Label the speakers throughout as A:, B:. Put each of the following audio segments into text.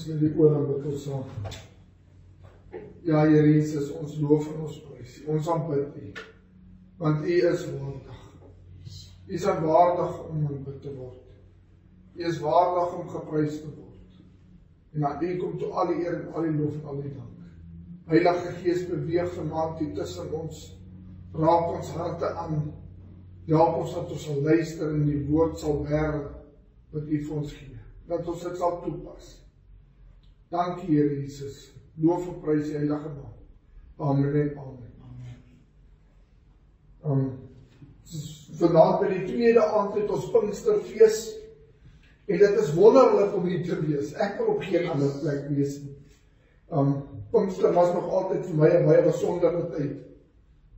A: met die oor en bid ons saam. Ja, Here Jesus, ons loof en ons prys U. Ons aanbid U, want U is waardig. U is waardig om aanbid te word. U is waardig om geprys te word. En aan U kom toe al die eer en al die lof en al die dank. Heilige Gees, beweeg vanaand hier tussen ons, raak ons harte aan, help ons dat ons sal luister en die woord sal bære wat U vir ons gee, dat ons dit sal toepas. Dankie, Here Jesus, loof en prys die heilige naam. Amen en amen. Vanaand by die tweede aand het ons Pinksterfees, en dit is wonderlik om hier te wees. Ek wil op geen ander plek wees nie. Pinkster was nog altyd vir my 'n baie besondere tyd,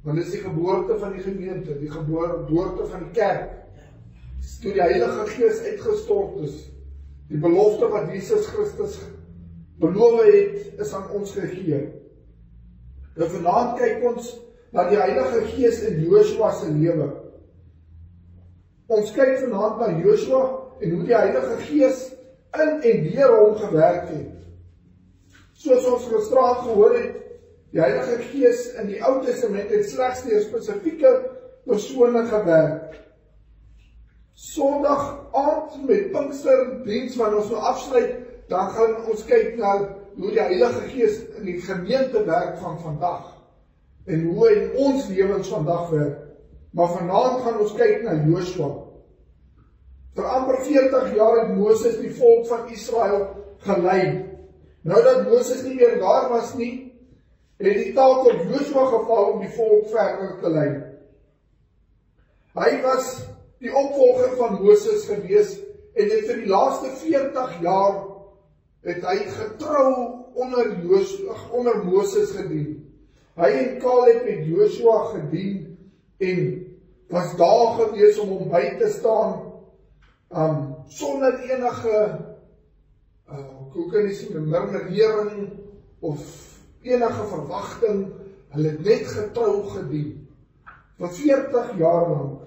A: want dit is die geboorte van die gemeente, die geboorte van die kerk. Toe die Heilige Gees uitgestort is, die belofte wat Jesus Christus beloof het, is aan ons gegee. En vanaand kyk ons na die Heilige Gees in Joshua se lewe. Ons kyk vanaand na Joshua en hoe die Heilige Gees in en deur hom gewerk het. Soos ons gisterand gehoor het, die Heilige Gees in die Ou Testament het slegs deur spesifieke persone gewerk. Sondag aand met Pinksterdiens, wanneer ons nou afsluit, dan gaan ons kyk na hoe die Heilige Gees in die gemeente werk van vandag, en hoe hy in ons lewens vandag werk. Maar vanaand gaan ons kyk na Joshua. Vir amper 40 jaar het Moses die volk van Israel gelei. Nou dat Moses nie meer daar was nie, het die taak op Joshua geval om die volk verder te lei. Hy was die opvolger van Moses gewees, en het vir die laaste 40 jaar het hy getrou onder Moses gedien. Hy en Caleb het Joshua gedien, en was daar gewees om hom by te staan, sonder enige, hoe kan jy sê, murmurering, of enige verwagting. Hulle het net getrou gedien, vir 40 jaar lang.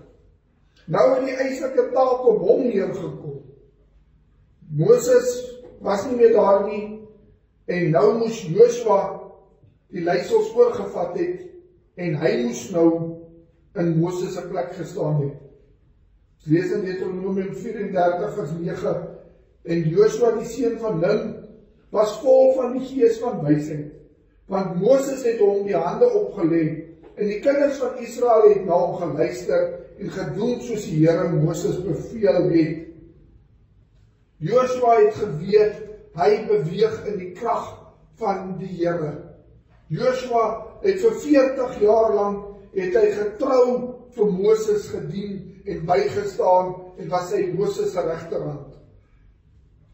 A: Nou het die eislike taak op hom neergekom. Moses was nie meer daar nie, en nou moes Joshua die leiersels oorgevat het, en hy moes nou in Moses se plek gestaan het. Lees in Deuteronomium 34 vers 9, en Joshua die seun van Nun was vol van die gees van wysheid, want Moses het hom die hande opgelê, en die kinders van Israel het na hom geluister, en gedoen soos die Here Moses beveel het. Joshua het geweet, hy beweeg in die krag van die Here. Joshua het vir 40 jaar lang, het hy getrou vir Moses gedien, en bygestaan, en was hy Moses se regterhand.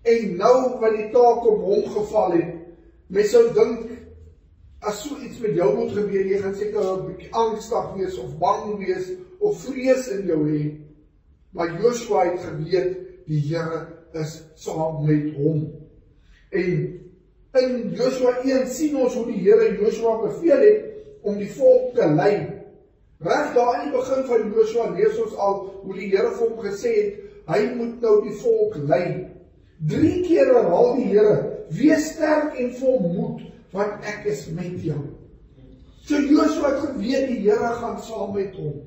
A: En nou, wat die taak op hom geval het, mens sou dink, as so iets met jou moet gebeur, jy gaan seker 'n bietjie angstig wees, of bang wees, of vrees in jou hê. Maar Joshua het geweet, die Here is saam met hom. En in Joshua 1 sien ons hoe die Here Joshua beveel het, om die volk te lei. Reg daar in die begin van Joshua lees ons al, hoe die Here vir hom gesê het, hy moet nou die volk lei. 3 keer herhaal die Here, wees sterk en vol moed, want ek is met jou. So Joshua het geweet, die Here gaan saam met hom.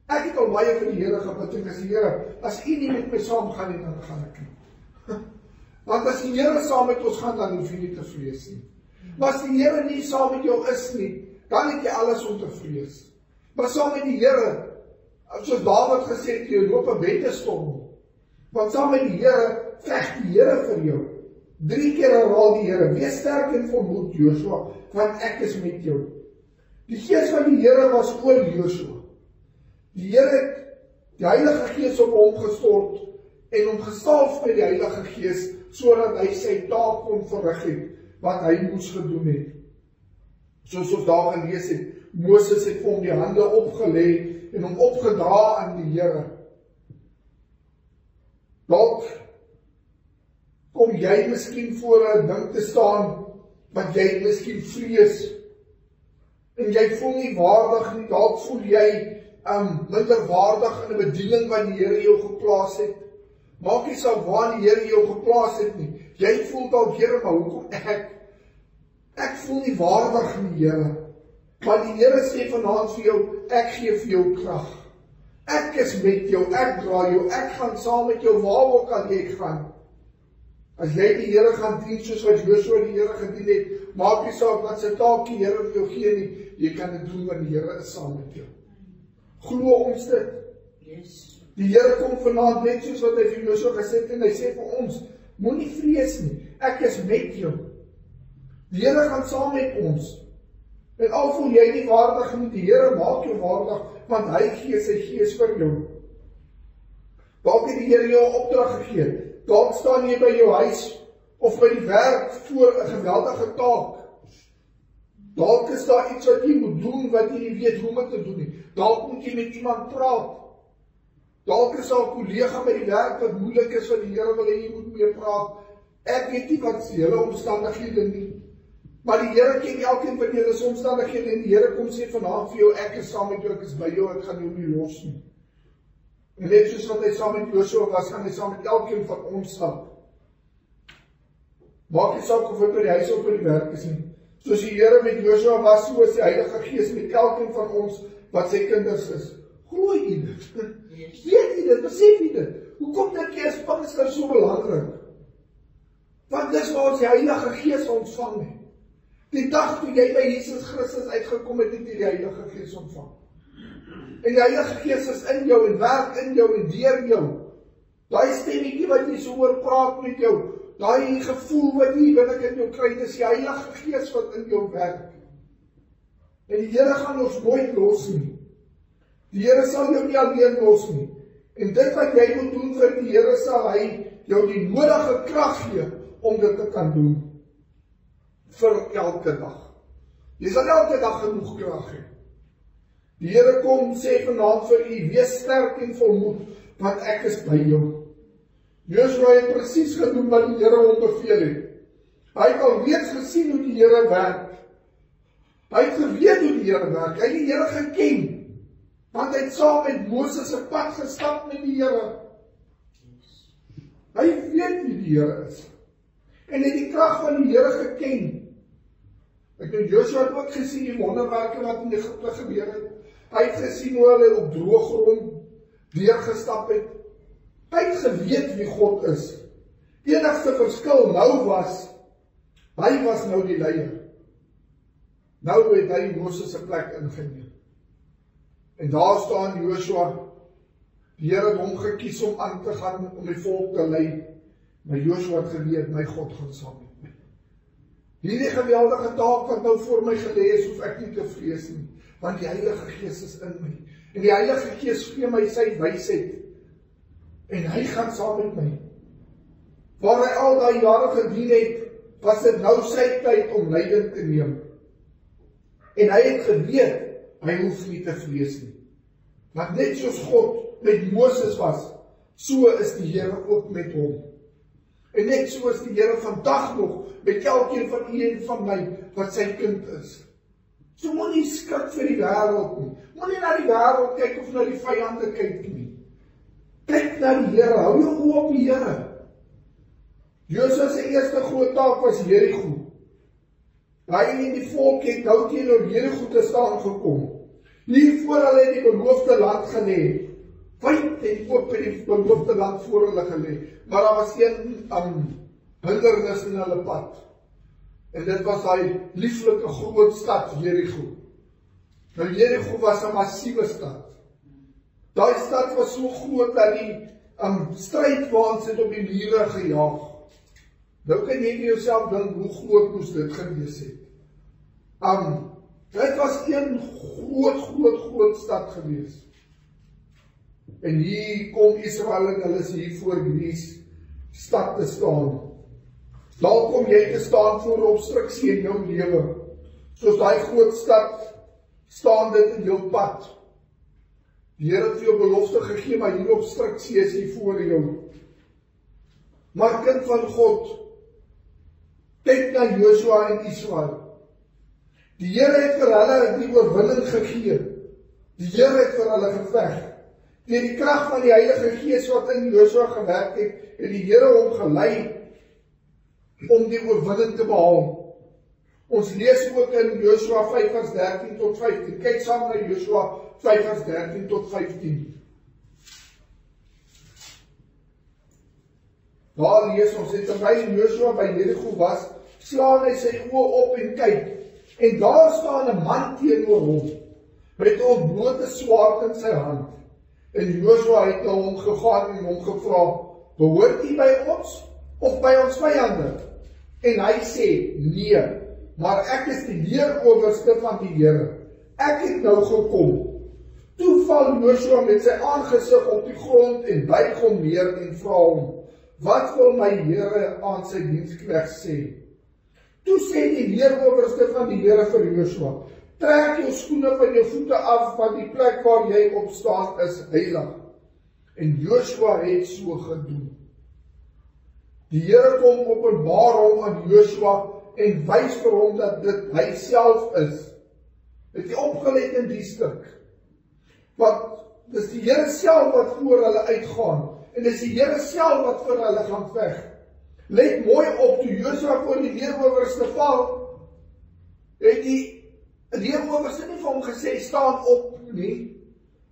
A: Ek het al baie vir die Here gebid, en gesê, Here, as U nie met my saam gaan nie, dan gaan ek nie. Want as die Here saam met ons gaan, dan hoef jy nie te vrees nie. Maar as die Here nie saam met jou is nie, dan het jy alles om te vrees. Maar saam met die Here, soos Dawid gesê het, jy loop 'n wetestorm. Want saam met die Here, veg die Here vir jou. 3 keer herhaal die Here, wees sterk en vol moed, Joshua, want ek is met jou. Die gees van die Here was oor Joshua. Die Here het die Heilige Gees op hom gestort, en hom gesalf met die Heilige Gees, sodat hy sy taak kon verrig het, wat hy moes gedoen het. Soos ons daar gelees het, Moses het vir hom die hande opgelê, en hom opgedra aan die Here. Dalk kom jy miskien voor 'n ding te staan, wat jy miskien vrees, en jy voel nie waardig nie, dalk voel jy minderwaardig in 'n bediening wat die Here jou geplaas het. Maak nie saak waar die Here jou geplaas het nie, Jy voel dalk, Here, maar hoekom ek voel nie waardig nie, Here. Maar die Here sê vanaand vir jou, ek gee vir jou krag. Ek is met jou, ek dra jou, ek gaan saam met jou waar ook al jy gaan. As jy die Here gaan dien soos wat Joshua die Here gedien het, maak nie saak wat sy taak die Here vir jou gee nie, jy kan dit doen want die Here is saam met jou. Glo ons dit.
B: Yes.
A: Die Here kom vanaand net soos wat hy vir Joshua gesê het en hy sê vir ons, moenie vrees nie, ek is met jou. Die Here gaan saam met ons. En al voel jy nie waardig nie, die Here maak jou waardig, want hy gee sy gees vir jou. Dalk het die Here jou 'n opdrag gegee. Dalk staan jy by jou huis of by die werk voor 'n geweldige taak. Dalk is daar iets wat jy moet doen wat jy nie weet hoe om te doen nie. Dalk moet jy met iemand praat. Dalk is daar 'n kollega by die werk wat moeilik is wat die Here wil hê jy moet mee praat. Ek weet nie wat se julle omstandighede nie. Maar die Here ken elkeen van julle se omstandighede en die Here kom sê vanaand vir jou, ek is saam met jou, ek is by jou, ek gaan jou nie los nie. En net soos wat hy saam met Joshua was, gaan hy saam met elkeen van ons stap. Maak nie saak of hy by die huis of by die werk is nie. Soos die Here met Joshua was, so is die Heilige Gees met elkeen van ons wat sy kinders is. Glo jy dit?
B: Yes.
A: Weet jy dit? Besef jy dit? Hoekom dink jy is Pinkster so belangrik? Want dis waar ons die Heilige Gees ontvang het. Die dag toe jy by Jesus Christus uitgekom het, het jy die Heilige Gees ontvang. En die Heilige Gees is in jou en werk in jou en deur jou. Daai stemmetjie wat jy so oor praat met jou, daai gevoel wat jy binne in jou kry, dis die Heilige Gees wat in jou werk. En die Here gaan ons nooit los nie. Die Here sal jou nie alleen los nie. En dit wat jy moet doen vir die Here, sal hy jou die nodige krag gee om dit te kan doen. Vir elke dag. Jy sal elke dag genoeg krag hê. Die Here kom sê vanaand vir u, wees sterk en volmoed, want ek is by jou. Joshua het presies gedoen wat die Here hom beveel het. Hy het al reeds gesien hoe die Here werk. Hy het geweet hoe die Here werk. Hy het die Here geken. Want hy het saam met Moses se pad gestap met die Here. Hy weet wie die Here is. En het die krag van die Here geken. Ek het Joshua het ook gesien die wonderwerke wat in Egipte gebeur het. Hy het gesien hoe hulle op droë grond deurgestap het. Hy het geweet wie God is. Die enigste verskil nou was, hy was nou die leier. Nou het hy Moses se plek ingeneem. En daar staan Joshua, die Here het hom gekies om aan te gaan, om die volk te lei. Maar Joshua het geweet, my God gaan saam met my. Hierdie geweldige taak wat nou voor my gelê is, hoef ek nie te vrees nie, want die Heilige Gees is in my. En die Heilige Gees gee my sy wysheid. En hy gaan saam met my. Waar hy al daai jare gedien het, was dit nou sy tyd om leiding te neem. En hy het geweet, hy hoef nie te vrees nie. Want net soos God met Moses was, so is die Here ook met hom. En net so is die Here vandag nog met elkeen van u en van my wat sy kind is. So moenie skrik vir die wêreld nie. Moenie na die wêreld kyk of na die vyande kyk nie. Kyk na die Here, hou jou oë op die Here. Joshua se eerste groot taak was Jerigo. Hy en die volk het nou teenoor Jerigo te staan gekom. Hier voor hulle het die beloofde land gelê. Wyd en oop het die beloofde land voor hulle gelê. Maar daar was een hindernis in hulle pad. En dit was daai lieflike groot stad Jerigo. Nou Jerigo was 'n massiewe stad. Daai stad was so groot dat die strydwaans het op die mure gejaag. Nou kan jy vir jouself dink hoe groot moes dit gewees het. Dit was een groot stad gewees. En hier kom Israel en hulle is hier voor hierdie stad te staan. Daar kom jy te staan voor obstruksie in jou lewe. Soos daai groot stad staan dit in jou pad. Die Here het vir jou belofte gegee, maar hier obstruksie is hier voor jou. Maar kind van God, kyk na Joshua en Israel. Die Here het vir hulle die oorwinning gegee. Die Here het vir hulle geveg. Deur die krag van die Heilige Gees wat in Joshua gewerk het, het die Here hom gelei. om die oorwinning te behaal. Ons lees ook in Josua 5 vers 13 tot 15. Kyk saam na Josua 5 vers 13 tot 15. Daar lees ons, en terwyl Josua by Jericho was, slaan hy sy oë op en kyk, en daar staan 'n man teenoor hom, met 'n ontblote swaard in sy hand. En Josua het na hom gegaan en hom gevra, behoort u by ons, of by ons vyande? En hy sê, nee, maar ek is die leerowerste van die Here. Ek het nou gekom. Toe val Josua met sy aangesig op die grond en buig hom neer en vra hom, wat wil my Here aan sy diensknegt sê? Toe sê die leerowerste van die Here vir Josua, trek jou skoene van jou voete af, want die plek waar jy op staan is heilig. En Josua het so gedoen. Die Here kom openbaar hom aan Josua en wys vir hom dat dit hy self is. Het jy opgelet in die stuk? Want dis die Here self wat voor hulle uitgaan, en dis die Here self wat vir hulle gaan veg. Let mooi op, toe Josua voor die leerowerste val, het die leerowerste nie vir hom gesê, staan op nie.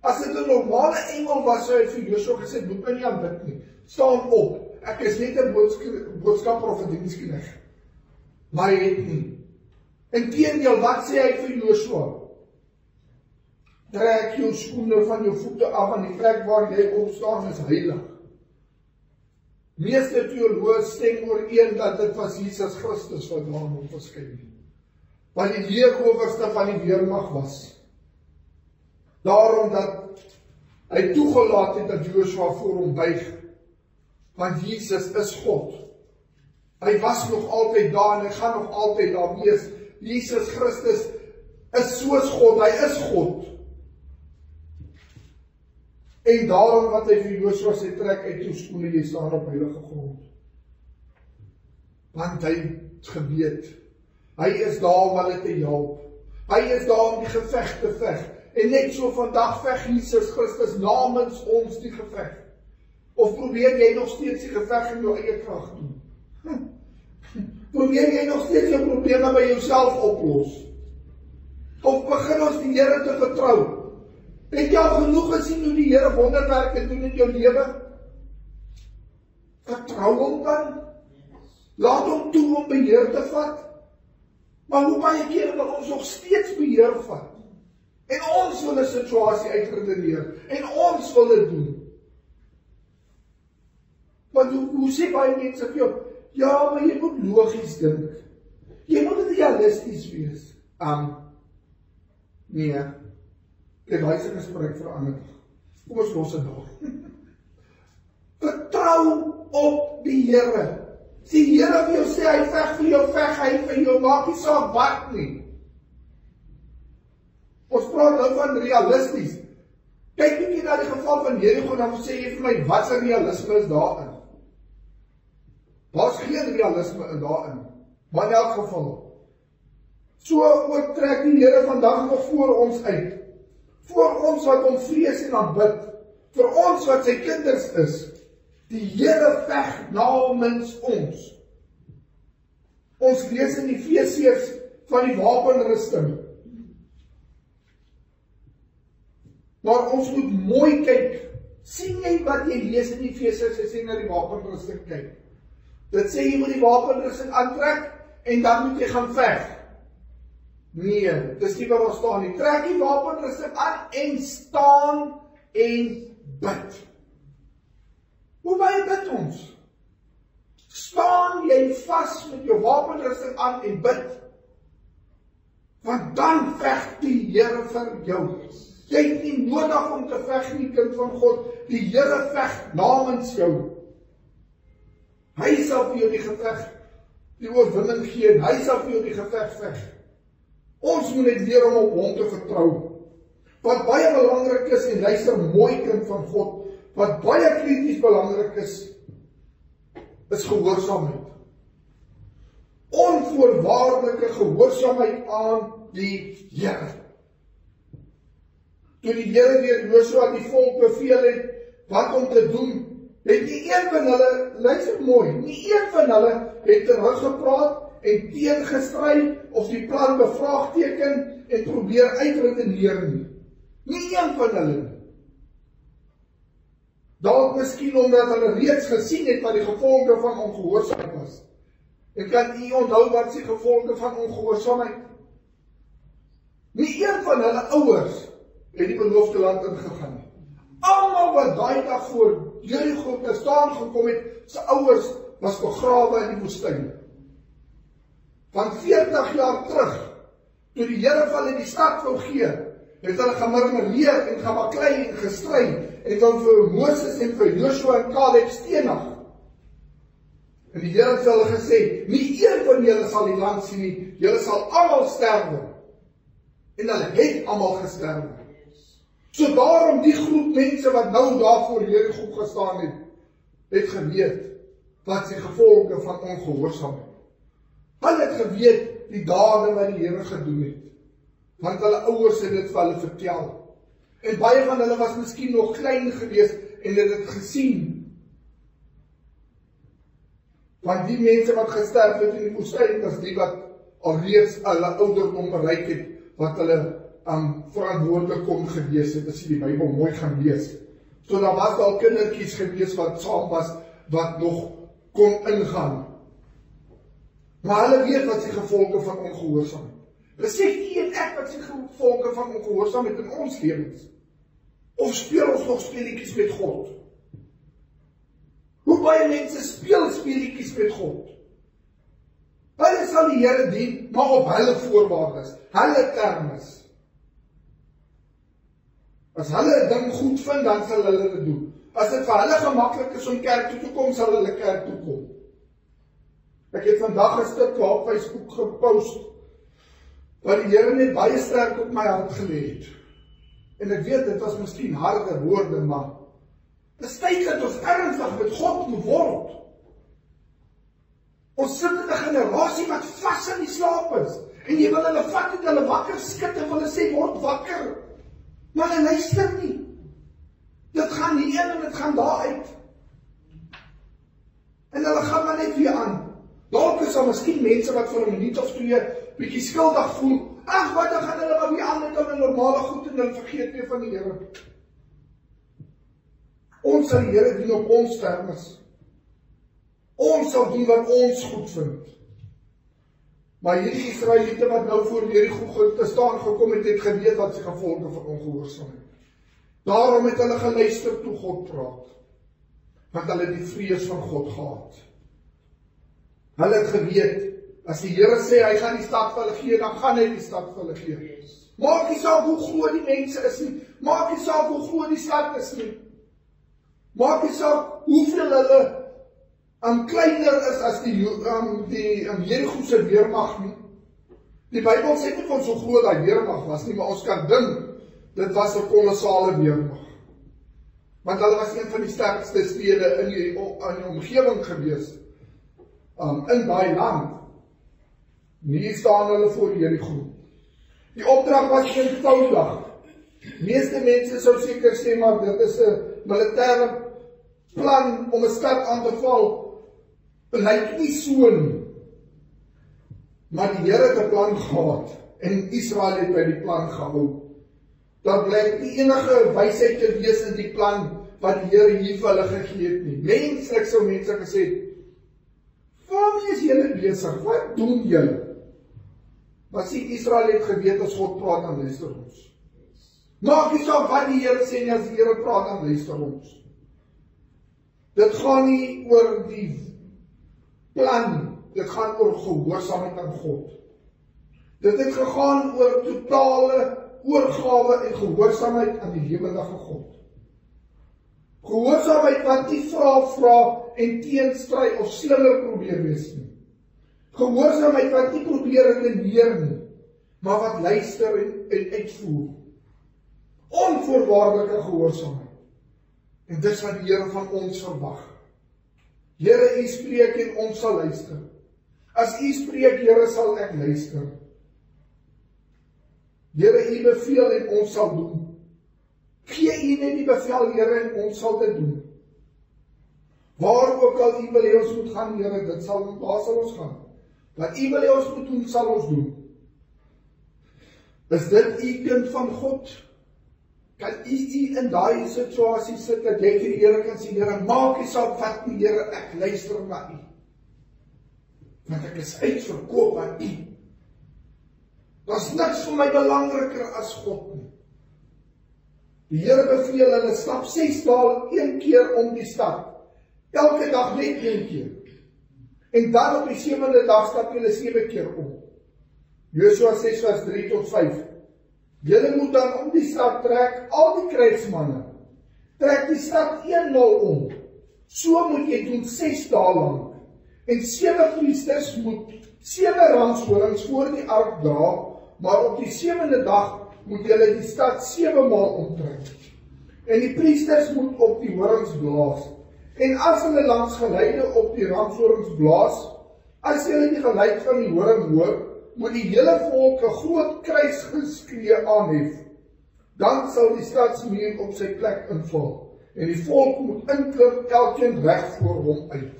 A: As dit 'n normale engel was, sou hy vir Josua gesê, moet my nie aanbid nie, staan op, ek is net 'n boodskapper of 'n diensknegt. Maar hy het nie. Inteendeel, wat sê hy vir Josua? Trek jou skoene van jou voete af, want die plek waar jy op staan is heilig. Meeste teoloë stem ooreen dat dit was Jesus Christus wat daar hom verskyn het. Want die leerowerste van die weermag was. Daarom dat hy toegelaat het dat Josua voor hom buig. Want Jesus is God. Hy was nog altyd daar en hy gaan nog altyd daar wees. Jesus Christus is soos God, hy is God. En daarom wat hy vir Josua sê, trek uit jou skoene, jy staan op heilige grond. Want hy het geweet, hy is daar om hulle te help. Hy is daar om die geveg te veg. En net so vandag veg Jesus Christus namens ons die geveg. Of probeer jy nog steeds die geveg in jou eie krag doen? Probeer jy nog steeds jou probleme by jouself oplos? Of begin ons die Here te vertrou? Het jy al genoeg gesien hoe die Here wonderwerke doen in jou lewe? Vertrou hom dan. Laat hom toe om beheer te vat. Maar hoe baie keer wil ons nog steeds beheer vat? En ons wil 'n situasie uitredeneer. En ons wil dit doen. Want hoe sê baie mense vir jou? Ja, maar jy moet logies dink. Jy moet realisties wees. Nee. Dit wys 'n gesprek vir 'n ander dag. Kom ons los dit daar. Vertrou op die Here. Die Here vir jou sê, hy veg vir jou, veg hy vir jou, maak nie saak wat nie. Ons praat nou van realisties. Kyk bietjie na die geval van Jericho, dan sê jy vir my, wat se realisme is daarin? Daar's geen realisme in daarin. Maar in elk geval. So ook trek die Here vandag nog voor ons uit. Voor ons wat hom vrees en aanbid. Vir ons wat sy kinders is. Die Here veg namens ons. Ons lees in Efesiërs van die wapenrusting. Maar ons moet mooi kyk. Sien jy wat jy lees in Efesiërs as jy na die wapenrusting kyk? Dit sê jy moet die wapenrusting aantrek en dan moet jy gaan veg. Nee, dis nie wat daar staan nie. Trek die wapenrusting aan en staan en bid. Hoe baie bid ons? Staan jy vas met jou wapenrusting aan en bid? Want dan veg die Here vir jou. Jy het nie nodig om te veg nie, kind van God. Die Here veg namens jou. Hy sal vir jou die geveg, die oorwinning gee, en hy sal vir jou die geveg veg. Ons moet net leer om op hom te vertrou. Wat baie belangrik is, en luister mooi, kind van God, wat baie krities belangrik is gehoorsaamheid. Onvoorwaardelike gehoorsaamheid aan die Here. Toe die Here deur Josua die volk beveel het wat om te doen, het nie een van hulle, luister mooi, nie een van hulle het teruggepraat en teengestry of die plan bevraagteken en probeer uitredeneer nie. Nie een van hulle nie. Dalk miskien omdat hulle reeds gesien het wat die gevolge van ongehoorsaamheid was. En kan u onthou wat die gevolge van ongehoorsaamheid? Nie een van hulle ouers het die beloofde land ingegaan nie. Almal wat daai dag voor Jerigo te staan gekom het, sy ouers was begrawe in die woestyn. Van 40 jaar terug, toe die Here van hulle die stad wou gee, het hulle gemurmureer en gemaklei en gestry, en dan vir Moses en vir Joshua en Caleb stenig. En die Here het hulle gesê, nie een van julle sal die land sien nie, julle sal almal sterwe. En hulle het almal gesterwe. So daarom die groep mense wat nou daar voor Jerigo gestaan het geweet wat die gevolge van ongehoorsaamheid. Hulle het geweet die dade wat die Here gedoen het. Want hulle ouers het dit vir hulle vertel. En baie van hulle was miskien nog klein geweest en het dit gesien. Want die mense wat gesterf het in die woestyn was die wat alreeds hulle ouderdom bereik het, wat hulle verantwoordelik kon gewees het, as jy die Bybel mooi gaan lees. So daar was al kindertjies gewees wat saam was, wat nog kon ingaan. Maar hulle weet wat die gevolge van ongehoorsaamheid. Besef jy en ek wat die gevolge van ongehoorsaamheid in ons lewens? Of speel ons nog speletjies met God? Hoe baie mense speel speletjies met God? Hulle sal die Here dien, maar op hulle voorwaardes, hulle termes. As hulle 'n ding goed vind, dan sal hulle dit doen. As dit vir hulle gemaklik is om kerk toe te kom, sal hulle kerk toe kom. Ek het vandag 'n stuk op Facebook gepost, wat die Here net baie sterk op my hart gelê het. En ek weet, dit was miskien harde woorde, maar dis tyd dat ons ernstig met God moet word. Ons sit in 'n generasie wat vas in die slaap is. En jy wil hulle vat en hulle wakker skud en hulle sê, word wakker. Maar hulle luister nie. Dit gaan hier en dit gaan daar uit. En hulle gaan maar net weer aan. Dalk is daar miskien mense wat vir 'n minuut of 2 bietjie skuldig voel. Ag, wat dan gaan hulle maar weer aan met hulle normale goed en hulle vergeet weer van die Here. Ons sal die Here dien op ons termes. Ons sal doen wat ons goed vind. Maar hierdie Israeliete wat nou voor Jerigo te staan gekom het, het geweet wat se gevolge van ongehoorsaamheid. Daarom het hulle geluister toe God praat. Want hulle het die vrees van God gehad. Hulle het geweet, as die Here sê hy gaan die stad vir hulle gee, dan gaan hy die stad vir hulle gee. Maak nie saak hoe groot die mense is nie. Maak nie saak hoe groot die stad is nie. Maak nie saak hoeveel hulle kleiner is as die Jerigo se weermag nie. Die Bybel sê nie van so groot dat weermag was nie, maar ons kan dink, dit was 'n kolossale weermag. Want hulle was een van die sterkste stede in die omgewing gewees, in daai land. Nie staan hulle voor Jerigo. Die opdrag was eenvoudig. Meeste mense sou seker sê, maar dit is 'n militêre plan om 'n stad aan te val. Lyk nie so nie. Maar die Here het 'n plan gehad en Israel het by die plan gehou. Daar blyk nie enige wysheid te wees in die plan wat die Here hier vir hulle gegee het nie. Menslik sou mense gesê het, waarmee is julle besig? Wat doen julle? Maar sien, Israel het geweet as God praat, dan luister ons. Maak nie saak wat die Here sê nie, as die Here praat, dan luister ons. Dit gaan nie oor die plan, dit gaan oor gehoorsaamheid aan God. Dit het gegaan oor totale oorgawe en gehoorsaamheid aan die lewendige God. Gehoorsaamheid wat nie vra en teenstry of slimmer probeer wees nie. Gehoorsaamheid wat nie probeer redeneer nie, maar wat luister en uitvoer. Onvoorwaardelike gehoorsaamheid. En dis wat die Here van ons verwag. Here, U spreek en ons sal luister. As U spreek, Here, sal ek luister. Here, U beveel en ons sal doen. Gee U net die bevel, Here, en ons sal dit doen. Waar ook al U wil hê ons moet gaan, Here, daar sal ons gaan. Wat U wil hê ons moet doen, sal ons doen. Is dit U kind van God? Kan U in daai situasie sit dat jy vir die Here kan sê, Here, maak nie saak wat nie, Here, ek luister na U. Want ek is uitverkoop aan U. Daar's niks vir my belangriker as God nie. Die Here beveel hulle stap 6 dae 1 keer om die stad. Elke dag net 1 keer. En dan op die 7de dag stap hulle 7 keer om. Josua 6 vers 3 tot 5. Julle moet dan om die stad trek, al die krygsmanne. Trek die stad 1-0 om. So moet jy doen 6 dae lank. En 7 priesters moet 7 ramshorings voor die ark dra, maar op die 7de dag moet julle die stad 7 maal omtrek. En die priesters moet op die horings blaas. En as hulle langs geluide op die ramshorings blaas, as julle die geluid van die horing hoor, moet die hele volk 'n groot kruisgeskree aanhef. Dan sal die stadsmuur op sy plek inval. En die volk moet inklim, elkeen reg voor hom uit.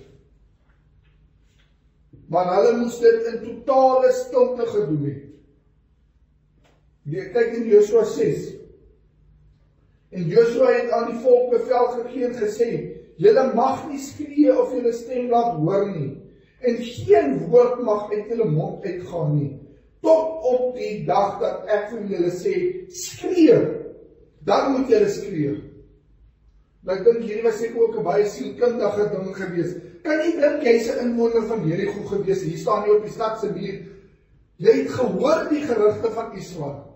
A: Maar hulle moes dit in totale stilte gedoen het. Kyk in Josua 6. En Josua het aan die volk bevel gegee en gesê, julle mag nie skree of julle stem laat hoor nie, en geen woord mag uit julle mond uitgaan nie, tot op die dag dat ek vir julle sê, skree, dan moet julle skree. Nou ek dink hierdie was seker ook 'n baie sielkundige ding gewees. Kan jy dink jy's 'n inwoner van Jerigo gewees, hier staan jy op die stad se muur, jy het gehoor die gerugte van Israel.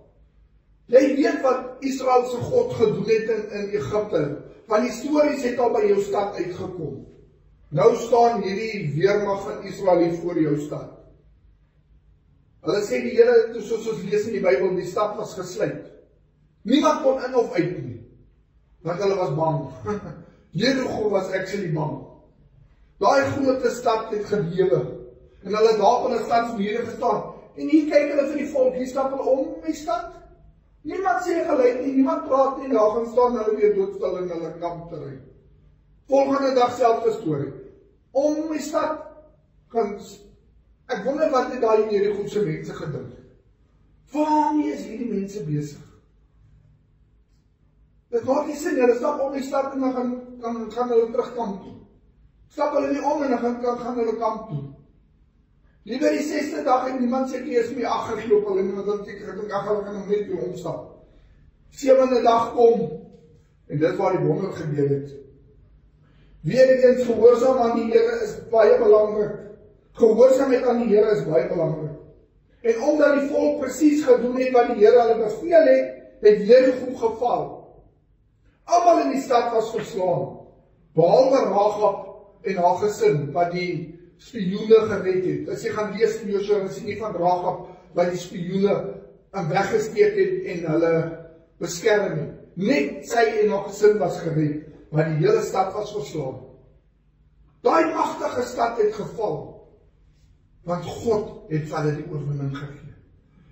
A: Jy weet wat Israel se God gedoen het in Egipte, want die stories het al by jou stad uitgekom. Nou staan hierdie weermag van Israel hier voor jou stad. Hulle sê die Here, soos ons lees in die Bybel, die stad was gesluit. Niemand kon in of uit nie, want hulle was bang. Jerigo was actually bang. Daai groot stad het gelewe, en hulle daar in 'n stadsmure gestaan. En hier kyk hulle vir die volk, hier stap hulle om die stad. Niemand sê geluid nie, niemand praat nie, daar gaan staan hulle weer doodstil in hulle kampterrein. Volgende dag selfde storie. Om die stad kan, ek wonder wat het daai Jerigo se mense gedink. Waarmee is hierdie mense besig? Dit maak nie sin, hulle stap om die stad en dan gaan hulle terug kamp toe. Stap hulle nie om en dan gaan hulle kamp toe. Liever die 6de dag en niemand sê jy is mee agtergeloop, hulle moet dan ek dink hulle kan hom net weer omstap. 7de dag kom, en dit waar die wonder gebeur het. Weereens gehoorsaam aan die Here is baie belangrik. Gehoorsaamheid aan die Here is baie belangrik. En omdat die volk presies gedoen het wat die Here hulle beveel het Jerigo geval. Almal in die stad was verslaan, behalwe Rahab en haar gesin wat die spioene gered het. As jy gaan lees in Josua, dan sien jy van Rahab wat die spioene weggesteek het en hulle beskerm het. Net sy en haar gesin was gered, maar die hele stad was verslaan. Daai magtige stad het geval, want God het vir hulle die oorwinning gegee.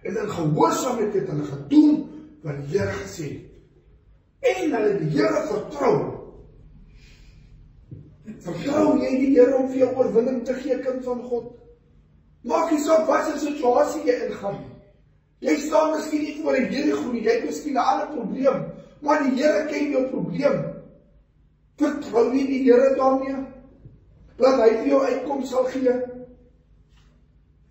A: En in gehoorsaamheid het hulle gedoen wat die Here gesê het. En hulle die Here vertrou. Vertrou jy die Here om vir jou oorwinning te gee, kind van God? Maak nie saak wat se situasie jy ingaan. Jy staan miskien nie voor 'n Jerigo nie, jy het miskien 'n ander probleem, maar die Here ken jou probleem. Vertrou jy die Here daarmee? Dat hy vir jou uitkoms sal gee.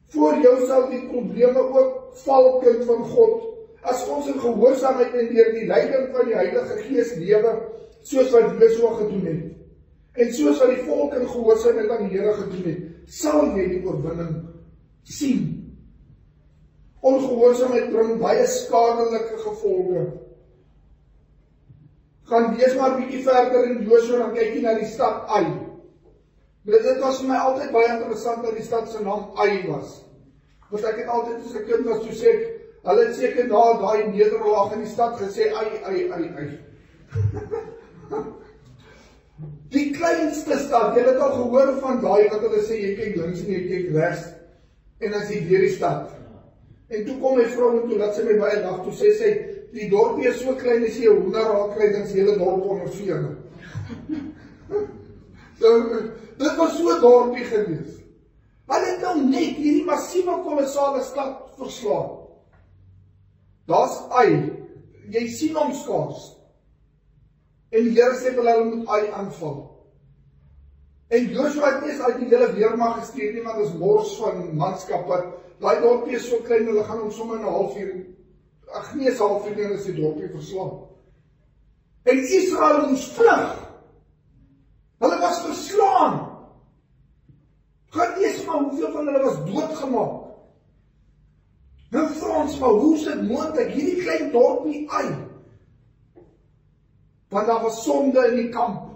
A: Voor jou sal die probleme ook val, kind van God. As ons in gehoorsaamheid en deur die leiding van die Heilige Gees lewe, soos wat Josua gedoen het, en soos wat die volk in gehoorsaamheid aan die Here gedoen het, sal jy die oorwinning sien. Ongehoorsaamheid bring baie skadelike gevolge. Gaan lees maar bietjie verder in Josua, dan kyk jy na die stad Ai. Dit was vir my altyd baie interessant dat die stad se naam Ai was. Want ek het altyd as 'n kind was, so sê ek, hulle het seker na daai nederlaag in die stad gesê, ai. Die kleinste stad, jy het al gehoor van daai wat hulle sê, jy kyk links en jy kyk regs, en as jy deur die stad. En toe kom my vrou en toe laat sy my baie lag, toe sê sy, die dorpie is so klein as jy 'n hoender raak kry, dan is die hele dorp onder vene. Dit was so 'n dorpie gewees. Hulle het nou net hierdie massiewe kolossale stad verslaan. Daar's Ai, jy sien hom skaars. En die Here sê hulle moet Ai aanval. En Joshua het nie eens uit die hele weermag gestuur nie, want dit is mors van manskappe. Daai dorpie is so klein, hulle gaan hom sommer in 'n halfuur, nie eens 'n halfuur nie, is die dorpie verslaan. En Israel moes vlug. Hulle was verslaan. Gaan eers maar hoeveel van hulle was doodgemaak. Nou vra ons maar, hoe is dit moontlik, hierdie klein dorpie Ai? Want daar was sonde in die kamp.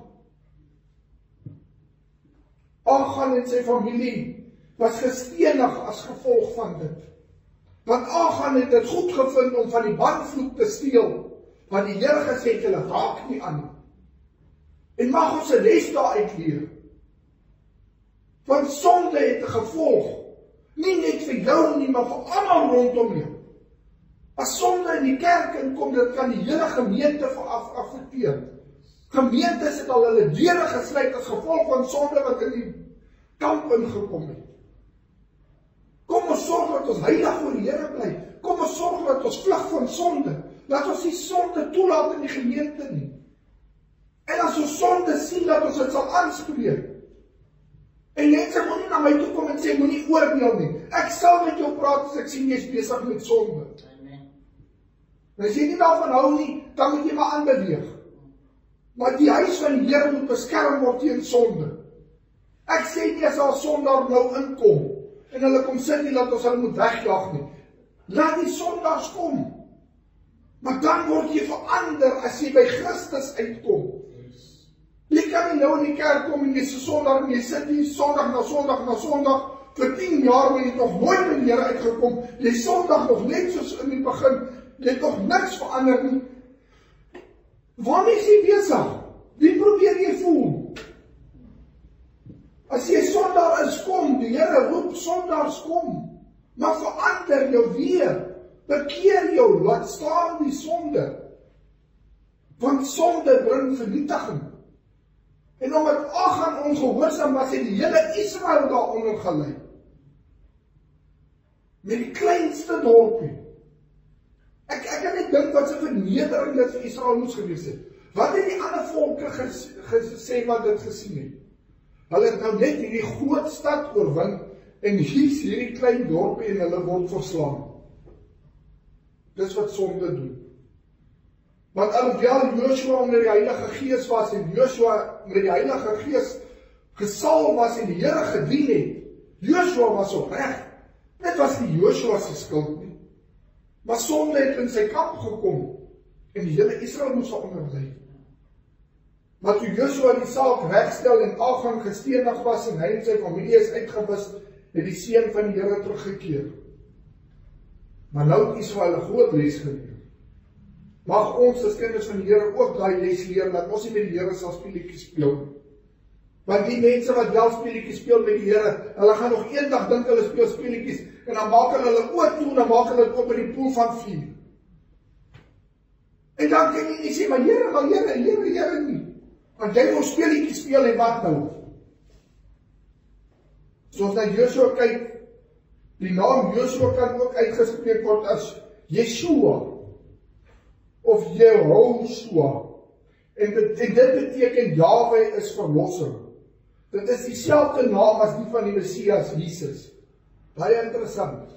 A: Achan en sy familie was gestenig as gevolg van dit. Want Achan het dit goed gevind om van die bandvloek te steel, want die Here gesê het, hulle raak nie aan. En mag ons 'n les daaruit leer. Want sonde het 'n gevolg, nie net vir jou nie, maar vir almal rondom jou. As sonde in die kerk inkom, dit kan die hele gemeente affekteer. Gemeentes het al hulle deure gesluit as gevolg van sonde wat in die kamp ingekom het. Kom ons sorg dat ons heilig voor die Here bly. Kom ons sorg dat ons vlug van sonde. Laat ons nie sonde toelaat in die gemeente nie. En as ons sonde sien, dat ons dit sal aanspreek. En mense moet nie na my toe kom en sê, moenie oordeel nie. Ek sal met jou praat as ek sien jy is besig met sonde. En as jy nie daarvan hou nie, dan moet jy maar aanbeweeg. Maar die huis van die Here moet beskerm word teen sonde. Ek sê nie as daar sondaar nou inkom, en hulle kom sit nie, dat ons hulle moet wegjaag nie. Laat die sondaars kom. Maar dan word jy verander as jy by Christus uitkom. Jy kan nie nou in die kerk kom en jy is 'n sondaar en jy sit hier sondag na sondag na sondag vir 10 jaar, maar jy het nog nooit met die Here uitgekom. Jy sondag nog net soos in die begin. Jy het nog niks verander nie. Waarmee is jy besig? Wie probeer jy voel? As jy sondaar is, kom, die Here roep sondaars kom. Maar verander jou weer. Bekeer jou, laat staan die sonde. Want sonde bring vernietiging. En omdat Achan ongehoorsaam was, het die hele Israel daaronder gelei. Met die kleinste dorpie. Ek kan net dink wat 'n vernedering dit vir Israel moes gewees het. Wat het die ander volke gesê wat dit gesien het? Hulle het nou net hierdie groot stad oorwin, en hier is hierdie klein dorpie en hulle word verslaan. Dis wat sonde doen. Want alhoewel Joshua onder die Heilige Gees was, en Joshua met die Heilige Gees gesalf was en die Here gedien het, Joshua was opreg. Dit was nie Joshua se skuld nie. Maar sonde het in sy kamp gekom, en die hele Israel moes daaronder bly. Maar toe Joshua die saak regstel en Achan gestenig was en hy en sy familie is uitgewis, het die seën van die Here teruggekeer. Maar nou het Israel 'n groot les geleer. Mag ons as kinders van die Here ook daai les leer, dat ons nie met die Here sal speletjies speel. Want die mense wat wel speletjies speel met die Here, hulle gaan nog eendag dink hulle speel speletjies, en dan maak hulle oop toe, en dan maak hulle dit op in die poel van vuur. En dan kan jy nie sê, maar Here nie. Want jy wil speletjies speel en wat nou? Soos na Joshua kyk, die naam Joshua kan ook uitgespreek word as Yeshua of Jehoshua. En dit beteken Jahwe is verlosser. Dit is dieselfde naam as die van die Messias Jesus. Baie interessant.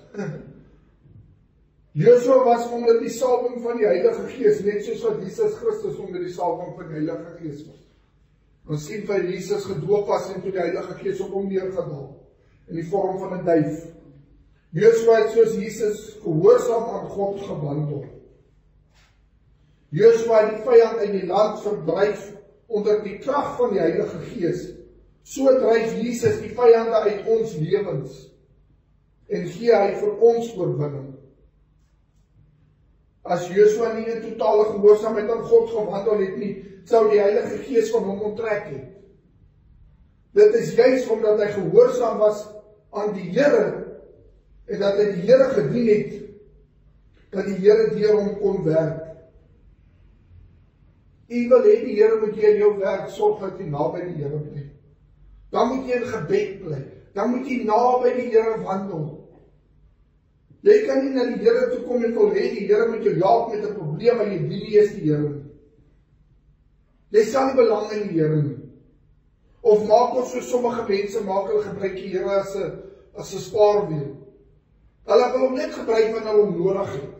A: Joshua was onder die salwing van die Heilige Gees, net soos wat Jesus Christus onder die salwing van die Heilige Gees was. Ons sien vir Jesus gedoop was en toe die Heilige Gees op hom neergedaal in die vorm van 'n duif. Joshua het soos Jesus gehoorsaam aan God gewandel. Joshua het die vyand uit die land verdryf onder die krag van die Heilige Gees. So dryf Jesus die vyande uit ons lewens en gee hy vir ons oorwinning. As Joshua nie in totale gehoorsaamheid aan God gewandel het nie, sou die Heilige Gees van hom onttrek het. Dit is juis omdat hy gehoorsaam was aan die Here en dat hy die Here gedien het, dat die Here deur hom kon werk. U wil hê die Here moet deur jou werk, sorg dat jy naby die Here bly. Dan moet jy in gebed bly. Dan moet jy naby die Here wandel. Jy kan nie na die Here toe kom en wil hê die Here moet jou help met 'n probleem, maar jy dien nie eens die Here nie. Jy stel nie belang in die Here nie. Of maak ons so sommige mense maak hulle gebruik die Here as 'n spaarwiel. Hulle wil hom net gebruik wanneer hulle hom nodig het.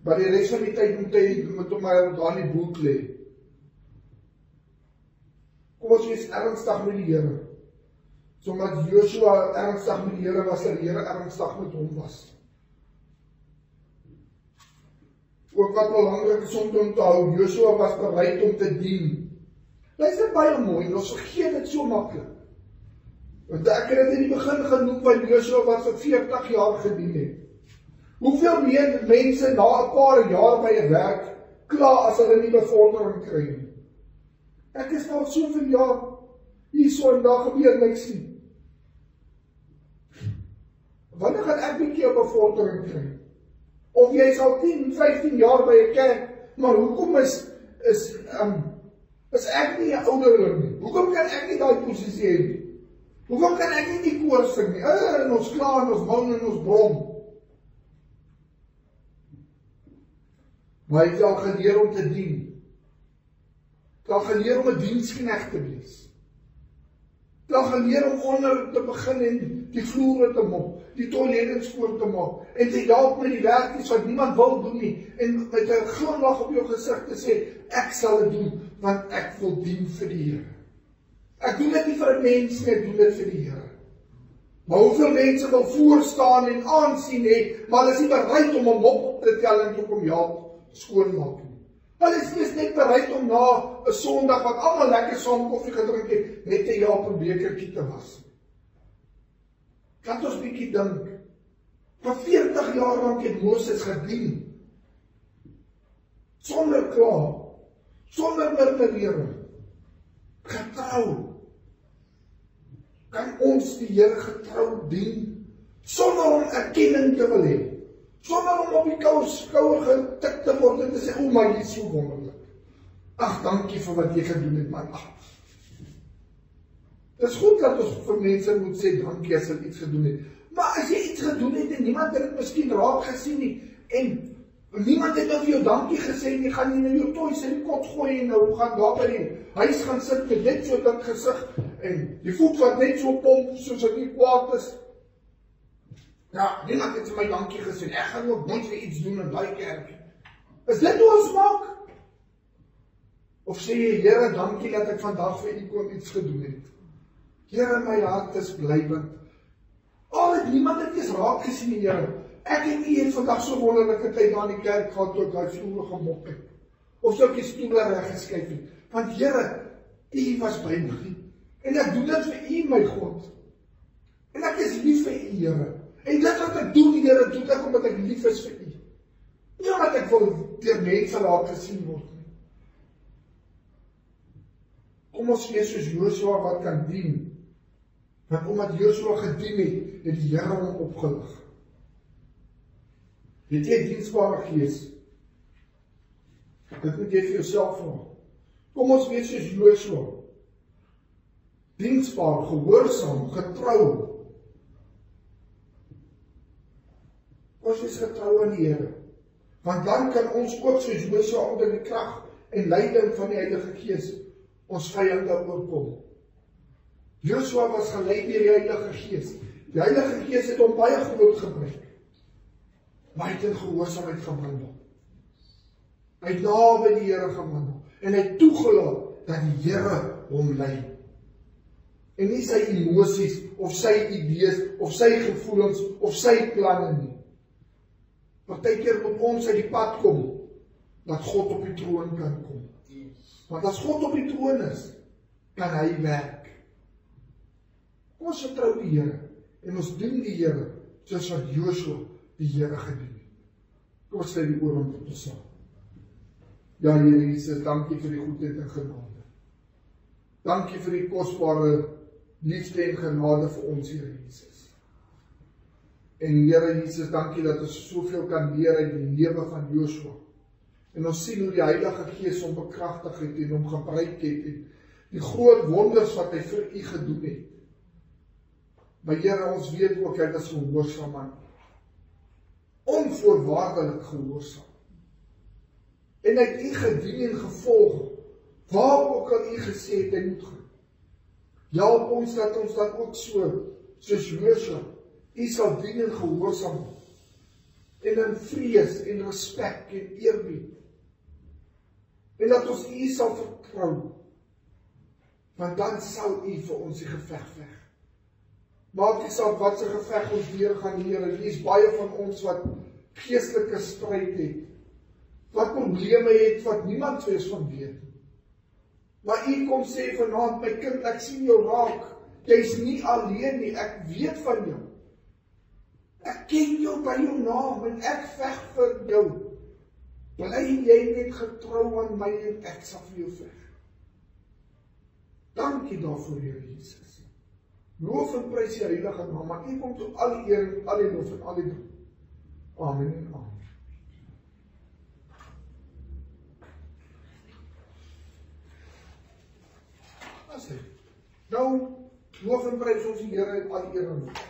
A: Maar die res van die tyd moet hom maar daar in die boek lê. Kom ons wees ernstig met die Here. Sodat Joshua ernstig met die Here was, dat die Here ernstig met hom was. Ook wat belangrik is om te onthou, Joshua was bereid om te dien. Luister baie mooi, ons vergeet dit so maklik. Want ek het dit in die begin genoem van Joshua wat vir 40 jaar gedien het. Hoeveel meer mense na 'n paar jaar by 'n werk kla as hulle nie bevordering kry nie? Ek is nou soveel jaar hier so en daar gebeur niks nie. Wanneer gaan ek 'n keer bevordering kry? Of jy is al 10, 15 jaar by 'n kerk, maar hoekom is ek nie 'n ouderling nie? Hoekom kan ek nie daai posisie hê nie? Hoekom kan ek nie die koor sing nie? En ons kla en ons moan en ons brom. Maar jy het al geleer om te dien. Jy het al geleer om 'n diensknegt te wees. Jy het al geleer om onder te begin en die vloere te mop, die toilette skoon te maak, en te help met die werkies wat niemand wil doen nie, en met 'n glimlag op jou gesig te sê, ek sal dit doen, want ek wil dien vir die Here. Ek doen dit nie vir 'n mens nie, ek doen dit vir die Here. Maar hoeveel mense wil voorstaan en aansien hê, maar hulle is nie bereid om 'n mop op te tel en toe kom help skoonmaak nie. Hulle is net bereid om na 'n Sondag wat almal lekker saam koffie gedrink het, net te help 'n bekertjie te was. Laat ons bietjie dink. Vir 40 jaar lank het Moses gedien. Sonder kla, sonder murmurering, getrou. Kan ons die Here getrou dien, sonder om erkenning te wil hê, sonder om op die skouer getik te word en te sê, o my, jy is so wonderlik. Ag, dankie vir wat jy gedoen het, man. Dit is goed dat ons vir mense moet sê, dankie as hulle iets gedoen het. Maar as jy iets gedoen het en niemand het dit miskien raak gesien nie, en niemand het nou vir jou dankie gesê nie, gaan jy nou jou toys in die kot gooi en nou gaan daar by die huis gaan sit met net so dit gesig en die voet wat net so pomp soos dit nie kwaad is. Ja, niemand het vir my dankie gesê. Ek gaan ook nooit vir iets doen in daai kerk. Is dit hoe ons maak? Of sê jy, Here, dankie dat ek vandag vir U kon iets gedoen het. Here, my hart is blywend. Niemand het eens raak gesien die Here. Ek het nie vandag so wonderlike tyd daar in die kerk gehad toe ek daai vloere gemop het. Of so ek die stoele reggeskuif het. Want Here, U was by my. En ek doen dit vir U, my God. En ek is lief vir U, Here. En dit wat ek doen, Here, doen ek omdat ek lief is vir U. Nie omdat ek wil deur mense raak gesien word nie. Kom ons wees soos Joshua wat kan dien. Want omdat Joshua gedien het die Here hom opgelig. Het jy 'n diensbare gees? Dit moet jy vir jouself vra. Kom ons wees soos Joshua. Diensbaar, gehoorsaam, getrou. Ons is getrou aan die Here. Want dan kan ons ook soos Joshua onder die krag en leiding van die Heilige Gees ons vyande oorkom. Joshua was gelei deur die Heilige Gees. Die Heilige Gees het hom baie groot gebruik. Maar hy het in gehoorsaamheid gewandel. Hy het naby die Here gewandel. En hy het toegelaat dat die Here hom lei. En nie sy emosies, of sy idees, of sy gevoelens, of sy planne nie. Partykeer moet ons uit die pad kom, dat God op die troon kan kom. Want as God op die troon is, kan hy werk. Ons vertrou die Here, en ons dien die Here, soos wat Joshua die Here gedien het. Kom ons sluit die oor om te saam. Ja, Here Jesus, dankie vir die goedheid en genade. Dankie vir die kosbare liefde en genade vir ons, Here Jesus. En Here Jesus, dankie dat ons soveel kan leer uit die lewe van Joshua. En ons sien hoe die Heilige Gees hom bekragtig het en hom gebruik het en die groot wonders wat hy vir u gedoen het. Maar Here, ons weet ook, hy is gehoorsaam man. Onvoorwaardelik gehoorsaam. En hy het u gedien en gevolg, waar ook al u gesê het, hy moet gaan. Help ons dat ons dan ook soos Josua, u sal dien en gehoorsaam, en in vrees en respek en eerbied. En dat ons u sal vertrou, want dan sal u vir ons die geveg veg. Maak nie saak wat se geveg ons deurgaan, Here, hier is baie van ons wat geestelike stryd het, wat probleme het, wat niemand soos van weet. Maar u kom sê vanaand, my kind, ek sien jou raak, jy is nie alleen nie, ek weet van jou. Ek ken jou by jou naam, en ek veg vir jou. Bly jy net getrou aan my, en ek sal vir jou veg. Dankie daarvoor, Here Jesus. Loof en prys die heilige naam, maar u kom tot al die eer, al die lof en al die dank. Amen en amen. Nou, loof en prys ons die Here en al die eer en lof.